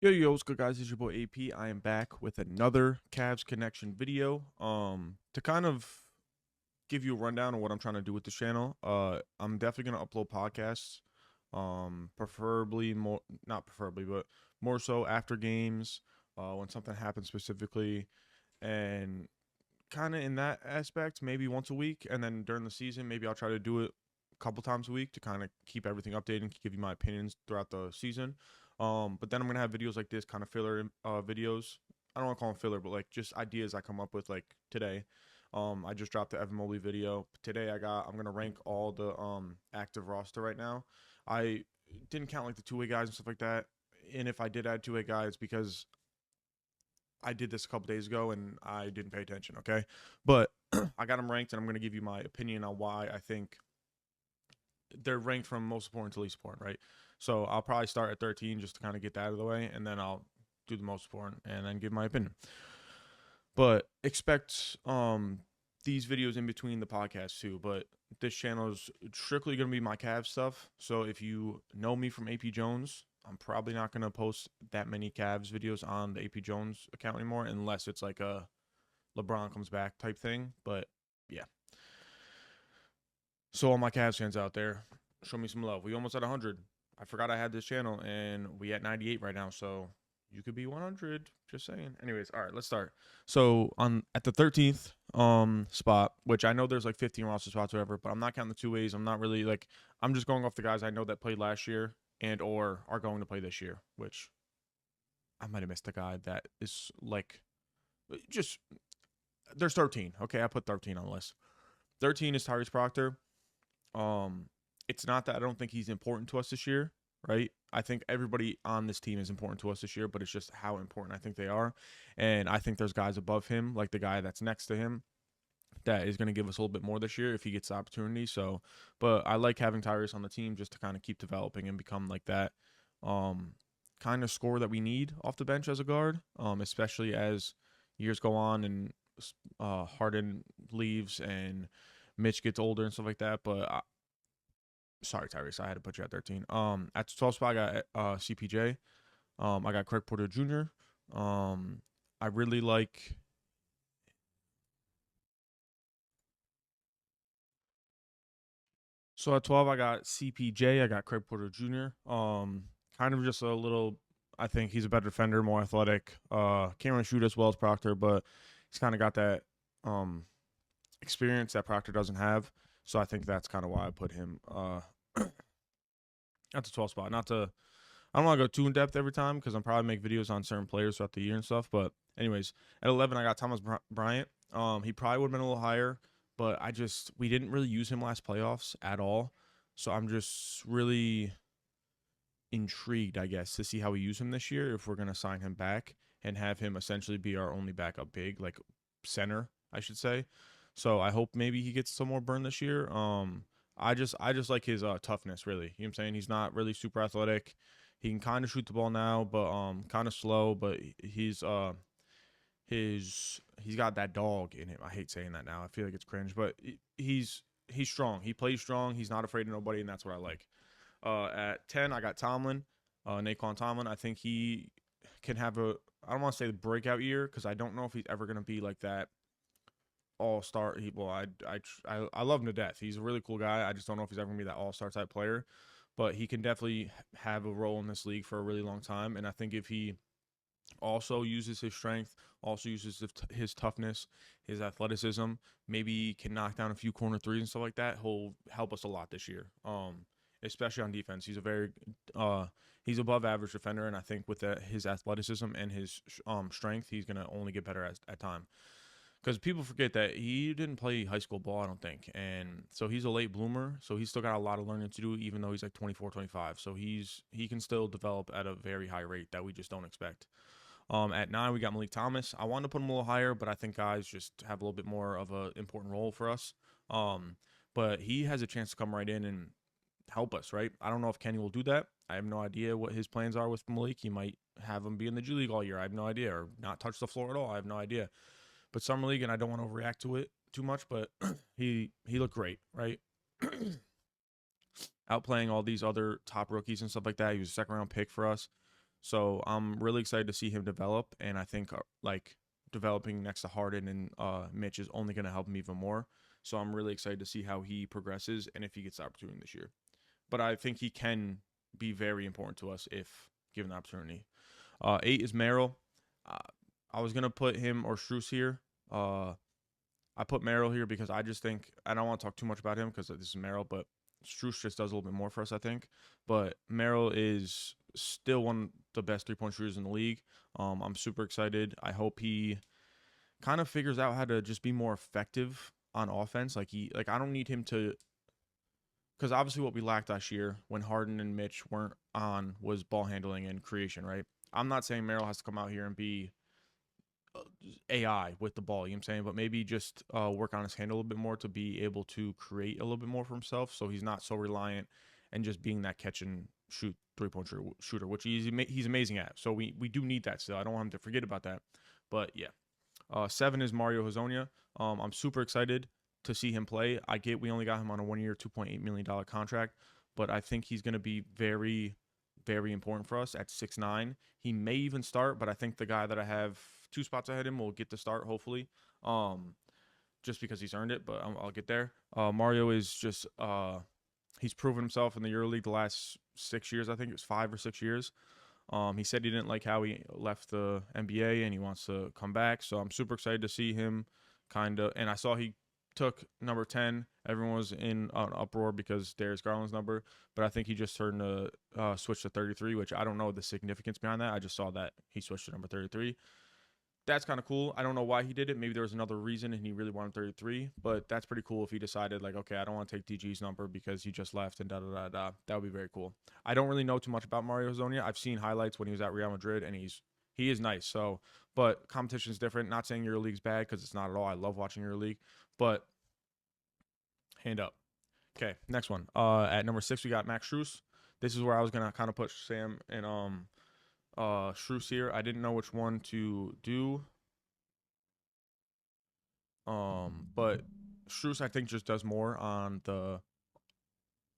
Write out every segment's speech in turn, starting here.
Yo, what's good, guys? It's your boy AP. I am back with another Cavs Connection video. To kind of give you a rundown of what I'm trying to do with this channel. I'm definitely gonna upload podcasts. Preferably more, not preferably, but more so after games, when something happens specifically, and kind of in that aspect, maybe once a week, and then during the season, maybe I'll try to do it a couple times a week to kind of keep everything updated and give you my opinions throughout the season. But then I'm gonna have videos like this, kind of filler videos. I don't want to call them filler, but like just ideas I come up with, like today. I just dropped the Evan Mobley video today. I'm gonna rank all the active roster right now. I didn't count like the two-way guys and stuff like that. And if I did add two-way guys, because I did this a couple days ago and I didn't pay attention, okay? But I got them ranked, and I'm going to give you my opinion on why I think they're ranked from most important to least important, right? So I'll probably start at 13 just to kind of get that out of the way, and then I'll do the most important and then give my opinion. But expect these videos in between the podcasts too. But this channel is strictly going to be my Cavs stuff. So if you know me from AP Jones, I'm probably not going to post that many Cavs videos on the AP Jones account anymore, unless it's like a LeBron comes back type thing. But yeah. So all my Cavs fans out there, show me some love. We almost at 100. I forgot I had this channel, and we at 98 right now. So you could be 100. Just saying. Anyways, all right, let's start. So on at the 13th spot, which I know there's like 15 roster spots or whatever, but I'm not counting the two ways. I'm not really like, I'm just going off the guys I know that played last year and or are going to play this year, which I might have missed a guy that is like just there's 13. Okay, I put 13 on the list. 13 is Tyrese Proctor. Um, it's not that I don't think he's important to us this year, right? I think everybody on this team is important to us this year, but it's just how important I think they are. And I think there's guys above him, like the guy that's next to him, that is going to give us a little bit more this year if he gets the opportunity. So, but I like having Tyrese on the team just to kind of keep developing and become like that um, kind of scorer that we need off the bench as a guard, especially as years go on and Harden leaves and Mitch gets older and stuff like that. But sorry, Tyrese, I had to put you at 13. At the 12 spot, I got CPJ. I got Craig Porter Jr. I really like. So at 12, I got CPJ. I got Craig Porter Jr. Kind of just a little. I think he's a better defender, more athletic. Can't really shoot as well as Proctor, but he's kind of got that experience that Proctor doesn't have. So I think that's kind of why I put him at the 12 spot. Not to, I don't want to go too in depth every time because I'm probably make videos on certain players throughout the year and stuff. But anyways, at 11, I got Thomas Bryant. He probably would have been a little higher, but we didn't really use him last playoffs at all. So I'm just really intrigued, I guess, to see how we use him this year. If we're gonna sign him back and have him essentially be our only backup big, like center, I should say. So I hope maybe he gets some more burn this year. I just like his toughness, really. You know what I'm saying? He's not really super athletic. He can kind of shoot the ball now, but kind of slow. But he's got that dog in him. I hate saying that now. I feel like it's cringe, but he's strong. He plays strong. He's not afraid of nobody, and that's what I like. At 10, I got Tomlin, Naquan Tomlin. I think he can have I don't want to say the breakout year because I don't know if he's ever going to be like that all-star. I love him to death. He's a really cool guy. I just don't know if he's ever going to be that all-star type player. But he can definitely have a role in this league for a really long time. And I think if he also uses his strength, also uses his toughness, his athleticism, maybe can knock down a few corner threes and stuff like that, he'll help us a lot this year. Especially on defense. He's above average defender, and I think with his athleticism and his strength, he's gonna only get better at time. Because people forget that he didn't play high school ball, I don't think, and so he's a late bloomer. So he's still got a lot of learning to do, even though he's like 24, 25. So he can still develop at a very high rate that we just don't expect. At 9, we got Malik Thomas. I wanted to put him a little higher, but I think guys just have a little bit more of an important role for us. But he has a chance to come right in and help us, right? I don't know if Kenny will do that. I have no idea what his plans are with Malik. He might have him be in the G League all year. I have no idea, or not touch the floor at all. I have no idea. But summer league, and I don't want to react to it too much, but he looked great, right? Outplaying all these other top rookies and stuff like that. He was a second round pick for us. So I'm really excited to see him develop, and I think like developing next to Harden and Mitch is only going to help him even more. So I'm really excited to see how he progresses and if he gets the opportunity this year. But I think he can be very important to us if given the opportunity. 8 is Merrill. Uh, I was gonna put him or Strus here. I put Merrill here because I just think I don't want to talk too much about him because this is Merrill, but Strus just does a little bit more for us, I think. But Merrill is still one of the best 3-point shooters in the league. I'm super excited. I hope he kind of figures out how to just be more effective on offense. Like I don't need him to, because obviously what we lacked last year when Harden and Mitch weren't on was ball handling and creation, right? I'm not saying Merrill has to come out here and be AI with the ball, you know what I'm saying? But maybe just work on his hand a little bit more to be able to create a little bit more for himself so he's not so reliant and just being that catch and shoot 3-point shooter, which he's amazing at. So we do need that still. I don't want him to forget about that. But yeah. 7 is Mario Hazonia. I'm super excited to see him play. I get we only got him on a 1-year, $2.8 million contract, but I think he's going to be very, very important for us at 6'9". He may even start, but I think the guy that I have 2 spots ahead of him will get the start, hopefully, just because he's earned it, but I'll get there. Mario is just he's proven himself in the EuroLeague the last 6 years. I think it was 5 or 6 years. He said he didn't like how he left the NBA and he wants to come back. So I'm super excited to see him kind of. And I saw he took number 10. Everyone was in an uproar because Darius Garland's number, but I think he just turned to switch to 33, which I don't know the significance behind that. I just saw that he switched to number 33. That's kind of cool. I don't know why he did it. Maybe there was another reason and he really wanted 33, but that's pretty cool if he decided, like, okay, I don't want to take DG's number because he just left and da-da-da-da. That would be very cool. I don't really know too much about Mario Hezonja. I've seen highlights when he was at Real Madrid, and he is nice. So, but competition is different. Not saying EuroLeague's bad because it's not at all. I love watching EuroLeague, but hand up. Okay, next one. At number 6, we got Max Strus. This is where I was going to kind of put Sam and Strus here. I didn't know which one to do. But Strus, I think, just does more on the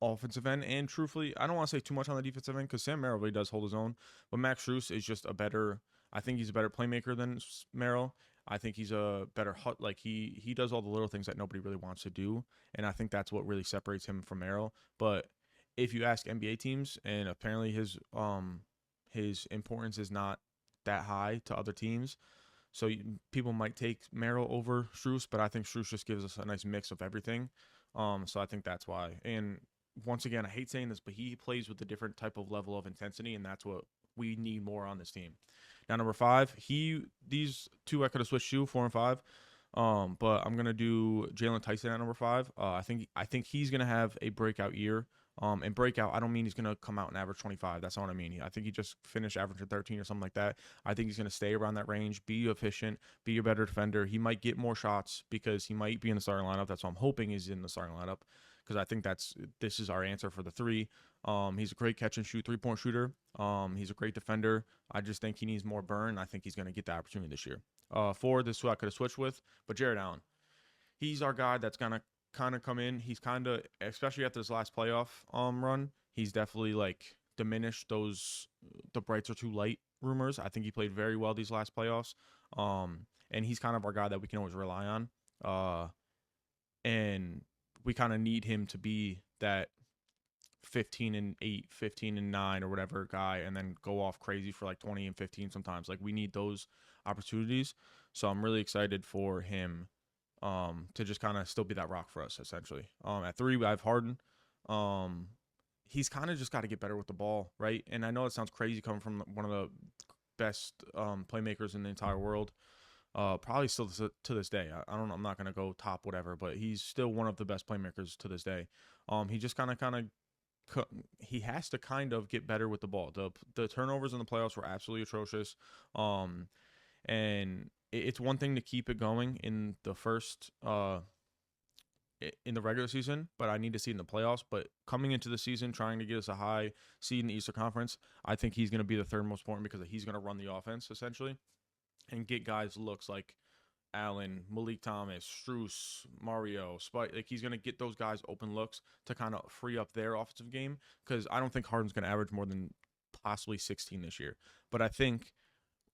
offensive end. And truthfully, I don't want to say too much on the defensive end because Sam Merrill really does hold his own. But Max Strus is just I think he's a better playmaker than Merrill. I think he's a better like he does all the little things that nobody really wants to do. And I think that's what really separates him from Merrill. But if you ask NBA teams, and apparently his importance is not that high to other teams, so people might take Merrill over Strus, but I think Strus just gives us a nice mix of everything. So I think that's why. And once again, I hate saying this, but he plays with a different type of level of intensity, and that's what we need more on this team. Now, number 5, these two I could have switched to 4 and 5. But I'm gonna do Jalen Tyson at number 5. I think he's gonna have a breakout year. And breakout, I don't mean he's going to come out and average 25. That's not what I mean. I think he just finished averaging 13 or something like that. I think he's going to stay around that range, be efficient, be a better defender. He might get more shots because he might be in the starting lineup. That's what I'm hoping he's in the starting lineup because I think this is our answer for the 3. He's a great catch and shoot 3-point shooter. He's a great defender. I just think he needs more burn. I think he's going to get the opportunity this year. 4, this is who I could have switched with, but Jared Allen. He's our guy that's going to kind of come in. He's kind of, especially after this last playoff run, he's definitely like diminished the brights are too light rumors. I think he played very well these last playoffs. And he's kind of our guy that we can always rely on. And we kind of need him to be that 15 and 8, 15 and 9 or whatever guy, and then go off crazy for like 20 and 15 sometimes. Like we need those opportunities. So I'm really excited for him to just kind of still be that rock for us, essentially. At 3, I have Harden. He's kind of just got to get better with the ball, right? And I know it sounds crazy coming from one of the best playmakers in the entire world. Probably still to this day. I don't know. I'm not going to go top whatever, but he's still one of the best playmakers to this day. He just he has to kind of get better with the ball. The turnovers in the playoffs were absolutely atrocious. And it's one thing to keep it going in the first in the regular season, but I need to see it in the playoffs. But coming into the season, trying to get us a high seed in the Eastern Conference, I think he's going to be the 3rd most important because he's going to run the offense essentially and get guys looks like Allen, Malik Thomas, Strus, Mario, Spike. Like he's going to get those guys open looks to kind of free up their offensive game because I don't think Harden's going to average more than possibly 16 this year. But I think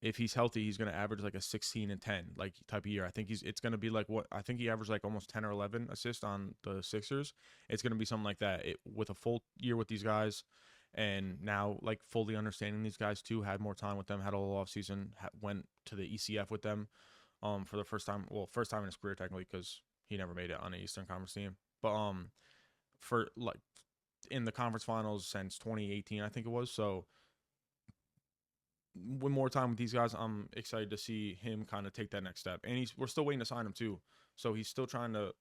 if he's healthy, he's going to average like a 16 and 10 like type of year. I think it's going to be like what I think he averaged like almost 10 or 11 assists on the Sixers. It's going to be something like that with a full year with these guys. And now, like, fully understanding these guys too, had more time with them, had a little off season, went to the ECF with them, for the first time. Well, first time in his career technically, because he never made it on an Eastern Conference team. But for like in the conference finals since 2018, I think it was. So with more time with these guys, I'm excited to see him kind of take that next step. And we're still waiting to sign him too. So he's still trying to.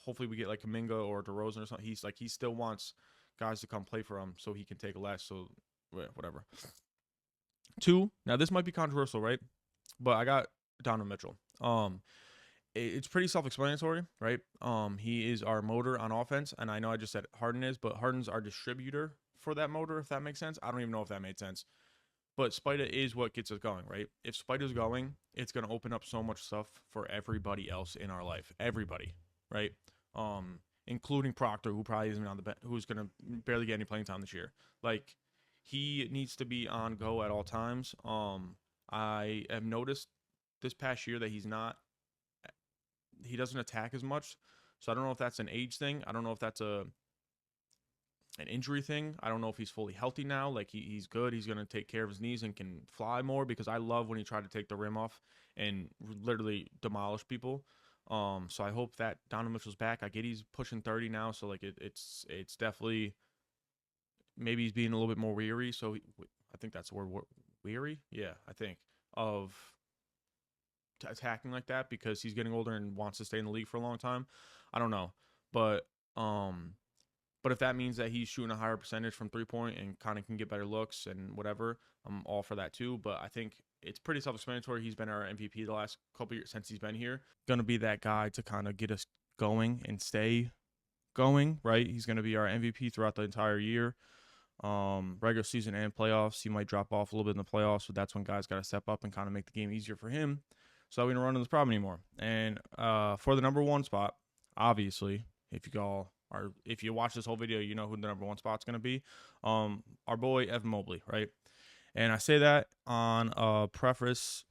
Hopefully, we get like Kuminga or DeRozan or something. He still wants guys to come play for him so he can take less. So whatever. 2. Now this might be controversial, right? But I got Donovan Mitchell. It's pretty self-explanatory, right? He is our motor on offense, and I know I just said Harden is, but Harden's our distributor for that motor, if that makes sense. I don't even know if that made sense. But Spida is what gets us going, right? If Spida's going, it's going to open up so much stuff for everybody else in our life. Everybody, right? Including Proctor, who probably isn't on the bench, who's going to barely get any playing time this year. Like, he needs to be on go at all times. I have noticed this past year that he doesn't attack as much. So I don't know if that's an age thing. I don't know if that's an injury thing. I don't know if he's fully healthy now. Like, he's good. He's going to take care of his knees and can fly more, because I love when he tried to take the rim off and literally demolish people. So I hope that Donovan Mitchell's back. I get he's pushing 30 now, so like it's definitely, maybe he's being a little bit more weary. So I think that's the word, weary. Yeah, I think of attacking like that, because he's getting older and wants to stay in the league for a long time. I don't know, but if that means that he's shooting a higher percentage from 3-point and kind of can get better looks and whatever, I'm all for that too. But I think it's pretty self-explanatory. He's been our MVP the last couple years since he's been here. Going to be that guy to kind of get us going and stay going, right? He's going to be our MVP throughout the entire year. Regular season and playoffs. He might drop off a little bit in the playoffs, but that's when guys got to step up and kind of make the game easier for him, so we don't run into this problem anymore. And for the number 1 spot, obviously, if you watch this whole video, you know who the number 1 spot's going to be. Our boy Evan Mobley, right? And I say that on a preface.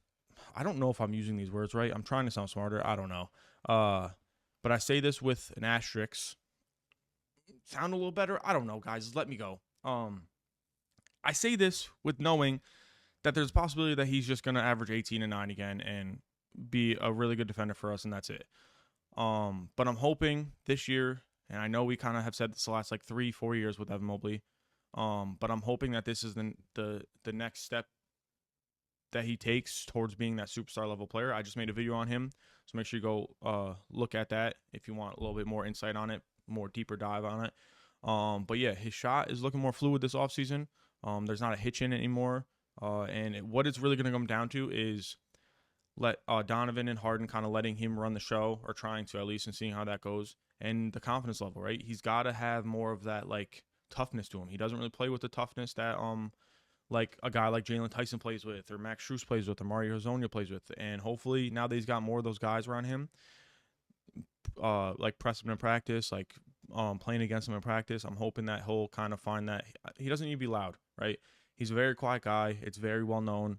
I don't know if I'm using these words right. I'm trying to sound smarter. I don't know. But I say this with an asterisk. Sound a little better? I don't know, guys. Let me go. I say this with knowing that there's a possibility that he's just going to average 18 and 9 again and be a really good defender for us, and that's it. But I'm hoping this year, and I know we kind of have said this the last like 3-4 years with Evan Mobley, but I'm hoping that this is the next step that he takes towards being that superstar level player. I just made a video on him, so make sure you go look at that if you want a little bit more insight on it, more deeper dive on it. But yeah, his shot is looking more fluid this offseason. There's not a hitch in it anymore. And what it's really going to come down to is let Donovan and Harden kind of letting him run the show, or trying to at least, and seeing how that goes. And the confidence level, right? He's got to have more of that like toughness to him. He doesn't really play with the toughness that like a guy like Jalen Tyson plays with, or Max Strus plays with, or Mario Hezonja plays with. And hopefully now that he's got more of those guys around him, like pressing him in practice, like playing against him in practice, I'm hoping that he'll kind of find that he doesn't need to be loud, right? He's a very quiet guy. It's very well known.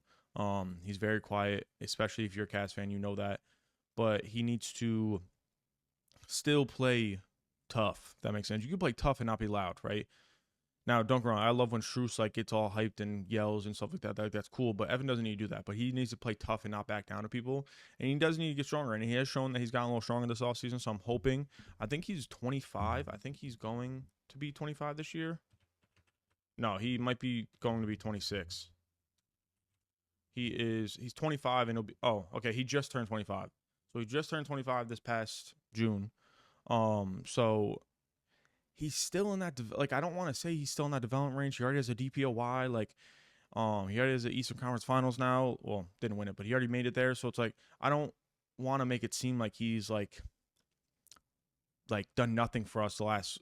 He's very quiet, especially if you're a Cavs fan, you know that. But he needs to still play tough. If that makes sense. You can play tough and not be loud, right? Now, don't get me wrong. I love when Strus like gets all hyped and yells and stuff like that. That's cool. But Evan doesn't need to do that. But he needs to play tough and not back down to people. And he does need to get stronger. And he has shown that he's gotten a little stronger this offseason. So I'm hoping. I think he's 25. I think he's going to be 25 this year. No, he might be going to be 26. He's 25 and he'll be, okay, he just turned 25. So he just turned 25 this past June. So he's still in that, like, I don't want to say he's still in that development range. He already has a DPOY, like, he already has the Eastern Conference Finals now. Well, didn't win it, but he already made it there. So it's like, I don't want to make it seem like he's like done nothing for us the last,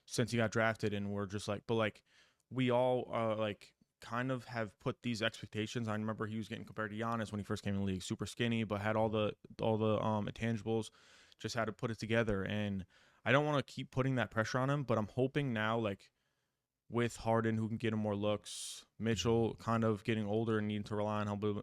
since he got drafted, and we're just like, but like, we all, like, kind of have put these expectations. I remember he was getting compared to Giannis when he first came in the league, super skinny, but had all the intangibles, just had to put it together. And I don't want to keep putting that pressure on him, but I'm hoping now, like, with Harden, who can get him more looks. Mitchell kind of getting older and needing to rely on him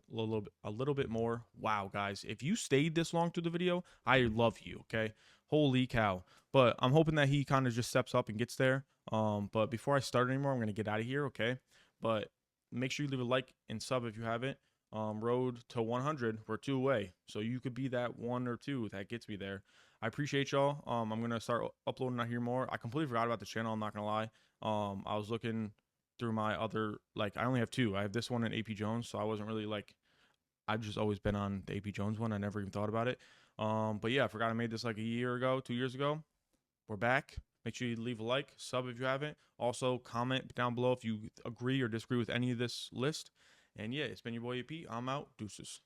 a little bit more. Wow, guys, if you stayed this long through the video, I love you. Okay, holy cow! But I'm hoping that he kind of just steps up and gets there. But before I start anymore, I'm gonna get out of here. Okay, but make sure you leave a like and sub if you haven't. Road to 100, we're 2 away, so you could be that 1 or 2 that gets me there. I appreciate y'all. I'm gonna start uploading out here more. I completely forgot about the channel. I'm not gonna lie. I was looking through my other, like, I only have 2. I have this one and AP Jones, so I wasn't really like, I've just always been on the AP Jones one. I never even thought about it. But yeah, I forgot I made this like a year ago, 2 years ago. We're back. Make sure you leave a like, sub if you haven't. Also, comment down below if you agree or disagree with any of this list. And yeah, it's been your boy AP. I'm out. Deuces.